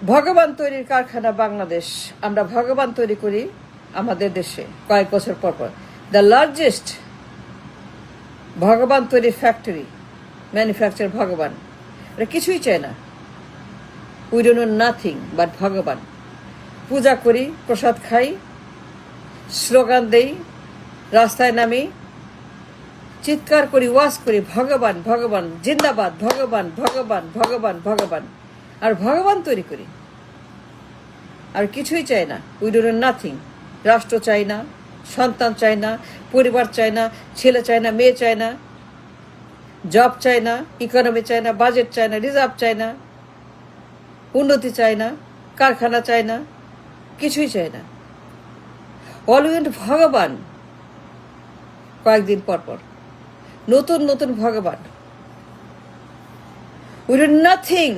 ভগবান তৈরির কারখানা বাংলাদেশ। আমরা ভগবান তৈরি করি আমাদের দেশে কয়েক বছর পর পর। দ্য লার্জেস্ট ভগবান তৈরির ফ্যাক্টরি, ম্যানুফ্যাকচার ভগবান। এটা কিছুই চায় না। We don't know nothing but ভগবান। পূজা করি, প্রসাদ খাই, স্লোগান দেই, রাস্তায় নামি, চিৎকার করি, ওয়াজ করি, ভগবান ভগবান, জিন্দাবাদ, ভগবান ভগবান ভগবান ভগবান। আর ভগবান তৈরি করি, আর কিছুই চাই না। We don't know nothing. রাষ্ট্র চাই না, সন্তান চাই না, পরিবার চাই না, ছেলে চাই না, মেয়ে চাই না, জব চাই না, ইকোনমি চাই না, বাজেট চাই না, রিজার্ভ চাই না, উন্নতি চাই না, কারখানা চাই না, কিছুই চাই না। অল উই ওয়ান্ট ভগবান। কয়েকদিন পর পর নতুন নতুন ভগবান। We don't nothing.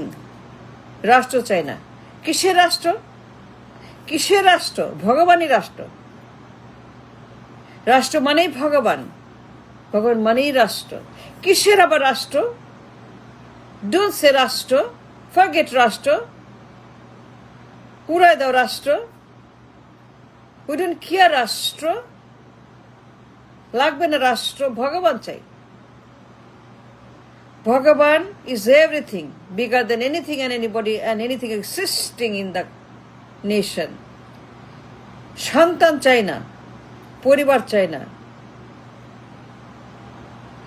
রাষ্ট্র চাই না। কিসের রাষ্ট্র? কিসের রাষ্ট্র? ভগবানই রাষ্ট্র। রাষ্ট্র মানেই ভগবান, ভগবান মানেই রাষ্ট্র। কিসের আবার রাষ্ট্র? ডোন্ট সে রাষ্ট্র, ফরগেট রাষ্ট্র, উড়ায় দাও রাষ্ট্র। উই ডোন্ট কেয়ার রাষ্ট্র, লাগবে না রাষ্ট্র। ভগবান চাই। ভগবান is everything, bigger than anything and anybody and anything existing in the nation. সন্তান চাই না, পরিবার চাই না,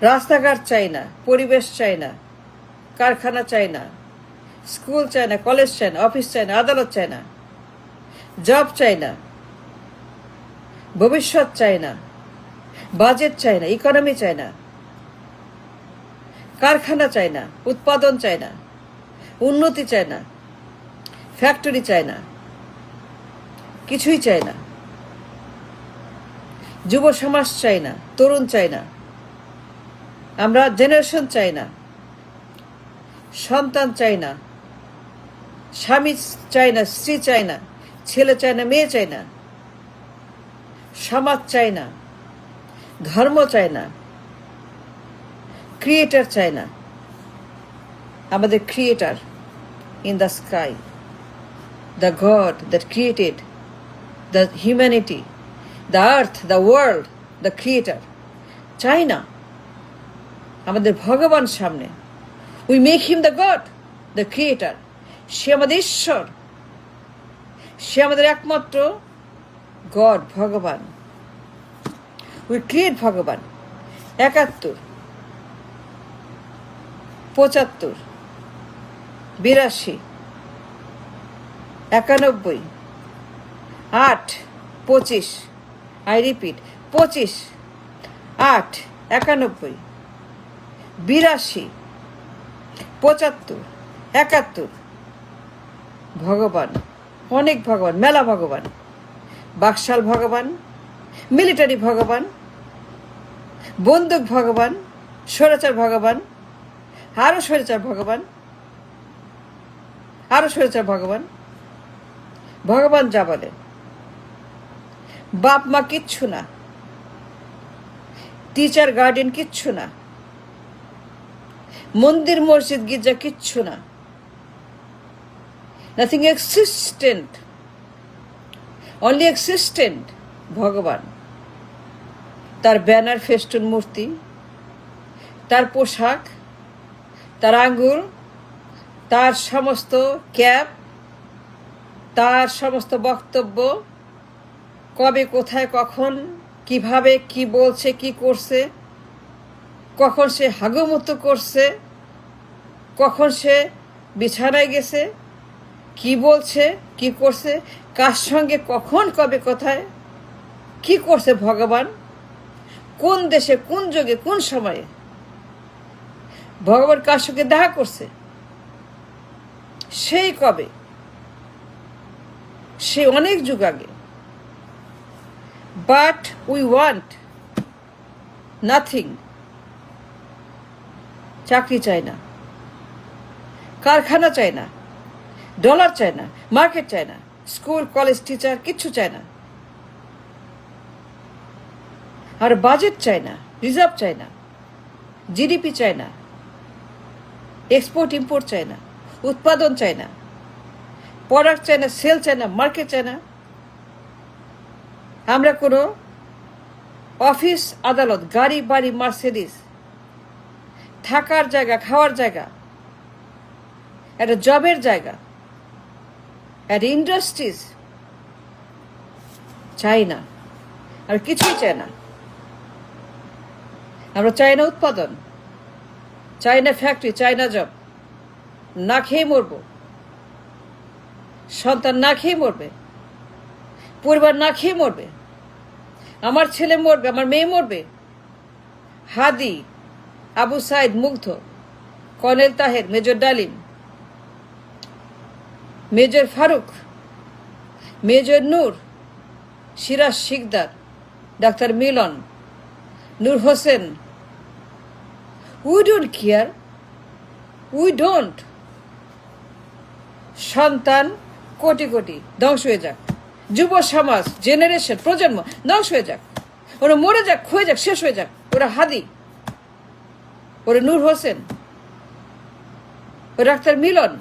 রাস্তাঘাট চাই না, পরিবেশ চাই না, কারখানা চাই না, স্কুল চাই না, কলেজ চাই না, অফিস চাই না, আদালত চাই না, জব চাই না, ভবিষ্যৎ চাই না, বাজেট চাই না, ইকোনমি চাই না, কারখানা চাই না, উৎপাদন চাই না, উন্নতি চাই না, ফ্যাক্টরি চাই না, কিছুই চাই না। যুব সমাজ চাই না, তরুণ চাই না, আমরা জেনারেশন চাই না, সন্তান চাই না, স্বামী চাই না, স্ত্রী চাই না, ছেলে চাই না, মেয়ে চাই না, সমাজ চাই না, ধর্ম চাই না, ক্রিয়েটার চাই না। আমাদের creator in the sky, the god that created the humanity, the earth, the world, the creator চাই না। আমাদের ভগবান সামনে। We make him the god, the creator. সে আমাদের ঈশ্বর, সে আমাদের একমাত্র গড, ভগবান। উই ক্রিয়েট ভগবান। ৭১, ৭৫, ৮২, ৯১, ৮, ২৫, আই রিপিট ২৫, ৮, ৯১, ৮২, ৭৫, ৭১। ভগবান, অনেক ভগবান, মেলা ভগবান। বাকশাল ভগবান, মিলিটারি ভগবান, বন্দুক ভগবান, স্বৈরাচার ভগবান, আরো স্বৈরাচার ভগবান, আরো স্বৈরাচার ভগবান। ভগবান যা বলে। বাপ মা কিচ্ছু না, টিচার গার্ডিয়ান কিচ্ছু না, মন্দির মসজিদ গির্জা কিচ্ছু না। নাথিং এক্সিস্টেন্ট, অনলি এক্সিস্টেন্ট ভগবান। তার ব্যানার, ফেস্টুন, মূর্তি, তার পোশাক, তার আঙ্গুল, তার সমস্ত ক্যাপ, তার সমস্ত বক্তব্য, কবে, কোথায়, কখন, কিভাবে, কি বলছে, কি করছে, কখন সে হাগুমুতু করছে, কখন সে বিছানায় গেছে, কি বলছে, কি করছে, কার সঙ্গে, কখন, কবে, কোথায়, কি করছে ভগবান, কোন দেশে, কোন যুগে, কোন সময়ে ভগবান কার সঙ্গে দেখা করছে, সেই কবে, সে অনেক যুগ আগে। But we want nothing. চাকরি চাই না, কারখানা চাই না, ডলার চাই না, মার্কেট চাই না, স্কুল কলেজ টিচার কিচ্ছু চাই না। আর বাজেট চাই না, রিজার্ভ চাই না, জিডিপি চাই না, এক্সপোর্ট ইম্পোর্ট চাই না, উৎপাদন চাই না, প্রোডাক্ট চাই না, সেল চাই না, মার্কেট চাই না। আমরা কোনো অফিস আদালত, গাড়ি বাড়ি, মার্সিডিজ, থাকার জায়গা, খাওয়ার জায়গা, একটা জবের জায়গা, একটা ইন্ডাস্ট্রিজ চাই না, আর কিছুই চাই না। আমরা চাই না উৎপাদন, চাই না ফ্যাক্টরি, চাই না জব। না খেয়ে মরব, সন্তান না খেয়ে মরবে, পরিবার না খেয়ে মরবে, আমার ছেলে মরবে, আমার মেয়ে মরবে। হাদি, Abu Sayeed, Mugdho, colonel Taher, major Dalim, major Faruk, major Nur, Siraj Sikder, ডাক্তার Milon, Nur Hossain, we don't care, we don't. সন্তান কোটি কোটি ধ্বংস হয়ে যাক, যুব সমাজ, জেনারেশন, প্রজন্ম ধ্বংস হয়ে যাক, ওরা মরে যাক, ক্ষয়ে যাক, শেষ হয়ে যাক। ওরা হাদি, ওরা নূর হোসেন, ওরা ডাক্তার মিলন,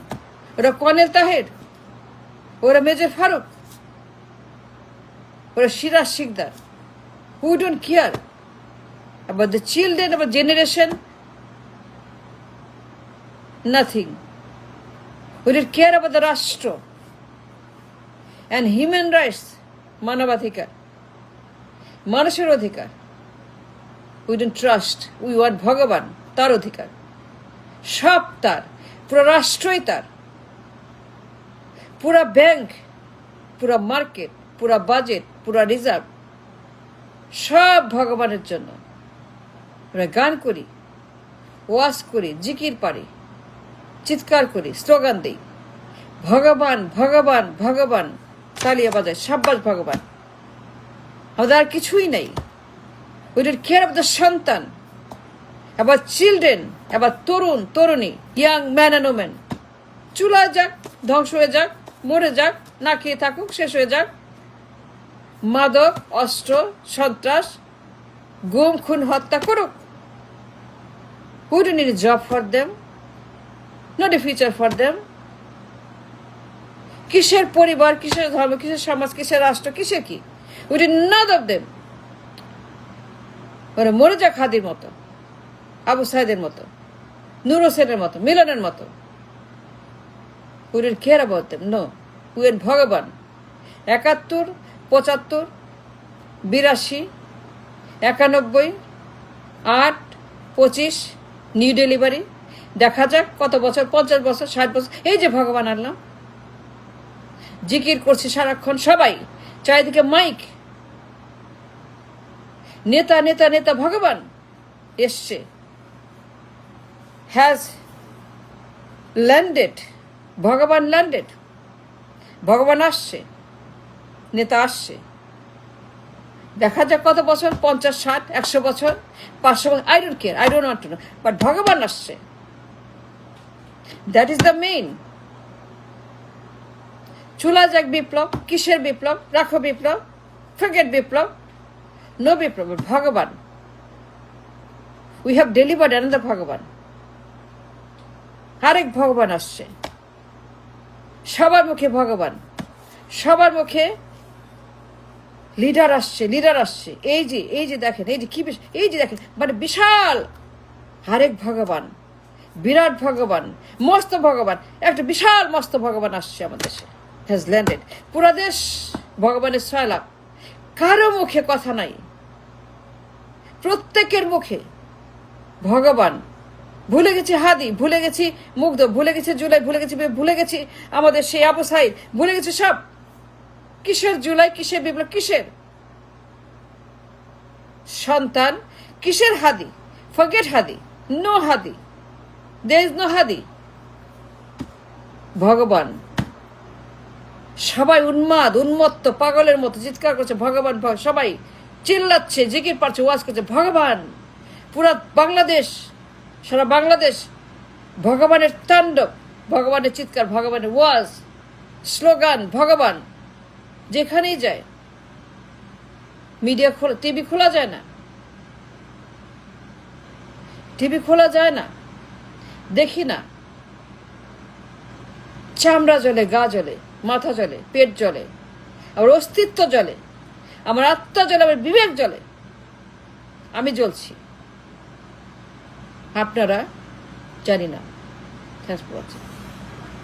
ওরা কর্নেল তাহের, ওরা মেজর ফারুক, ওরা Siraj Sikder. We don't care about the children, about generation, nothing. We don't care about the Rashtra and human rights, মানবাধিকার, মানুষের অধিকার। We don't trust. We want ভগবান, তার অধিকার, সব তার, পুরো রাষ্ট্রই তার, পুরা ব্যাংক, পুরা মার্কেট, পুরা বাজেট, পুরা রিজার্ভ, সব ভগবানের জন্য। আমরা গান করি, ওয়াজ করি, জিকির পারি, চিৎকার করি, স্লোগান দিই, ভগবান ভগবান ভগবান, তালিয়া বাজায়, সাব্বাস ভগবান। আমাদের আর কিছুই নেই। We don't care of the সন্তান, আবার চিলড্রেন, আবার তরুণ তরুণী, ইয়াং ম্যান অ্যান্ড ওমেন। চুলায় যাক, ধ্বংস হয়ে যাক, মরে যাক, না খেয়ে থাকুক, শেষ হয়ে যাক। মাদক, অস্ত্র, সন্ত্রাস, গুম, খুন, হত্যা করুক। We don't need a job for them, not a future for them. কিসের পরিবার, কিসের ধর্ম, কিসের সমাজ, কিসের রাষ্ট্র, কিসের কি? We did none of them. ওরা মরে যাক হাদির মতো, আবু সাইদের মতো, নূর হোসেনের মতো, মিলনের মতো। We didn't care about them, no. We had ভগবান। 71, 75, 82, 91, 8, 25, নিউ ডেলিভারি। দেখা যাক কত বছর, 50 বছর, 60 বছর, এই যে ভগবান আনলাম। জিকির করছি সারাক্ষণ সবাই, চারিদিকে মাইক, নেতা নেতা নেতা। ভগবান এসছে, হ্যাজ ল্যান্ডেড, ভগবান ল্যান্ডেড, ভগবান আসছে, নেতা আসছে। দেখা যাক কত বছর, 50, 60, 100 বছর, 500 বছর, I don't care, I don't want to know, but ভগবান আসছে। That is the main. চুলা যাক বিপ্লব, কিসের বিপ্লব? রাখো বিপ্লব, ফরগেট বিপ্লব, নো বিপ্লব, ভগবান। উই হ্যাভ ডেলিভার্ড অ্যানাদার ভগবান। আরেক ভগবান আসছে, সবার মুখে ভগবান, সবার মুখে লিডার আসছে, লিডার আসছে। এই যে দেখেন, এই যে কি, এই যে দেখেন, মানে বিশাল আরেক ভগবান, বিরাট ভগবান, মস্ত ভগবান, একটা বিশাল মস্ত ভগবান আসছে আমাদের দেশে, হ্যাজ ল্যান্ডেড। পুরা দেশ ভগবানের সয়লাভ। কারো মুখে কথা নাই, প্রত্যেকের মুখে ভগবান। ভুলে গেছি হাদি, ভুলে গেছি মুগ্ধ, ভুলে গেছি জুলাই, ভুলে গেছি আমাদের সেই আবু সাইদ, ভুলে গেছি সব। কিসের জুলাই, কিসের বিপ্লব, কিসের সন্তান, কিসের Hadi? Forget Hadi, no Hadi, there is no Hadi. ভগবান। সবাই উন্মাদ, উন্মত্ত, পাগলের মতো চিৎকার করছে ভগবান, সবাই চিল্লাচ্ছে, জিকির পারছে, ওয়াজ করছে ভগবান। পুরা বাংলাদেশ, সারা বাংলাদেশ ভগবানের তাণ্ডব, ভগবানের চিৎকার, ভগবানের ওয়াজ, স্লোগান, ভগবান। যেখানেই যায়, মিডিয়া খোলা, টিভি খোলা যায় না, টিভি খোলা যায় না, দেখি না, চামড়া জ্বলে, গা জ্বলে, মাথা জ্বলে, পেট জ্বলে, আমার অস্তিত্ব জ্বলে, আমার আত্মা জ্বলে, আমার বিবেক জ্বলে। আমি জ্বলছি, আপনারা জানি না। Thanks for watching.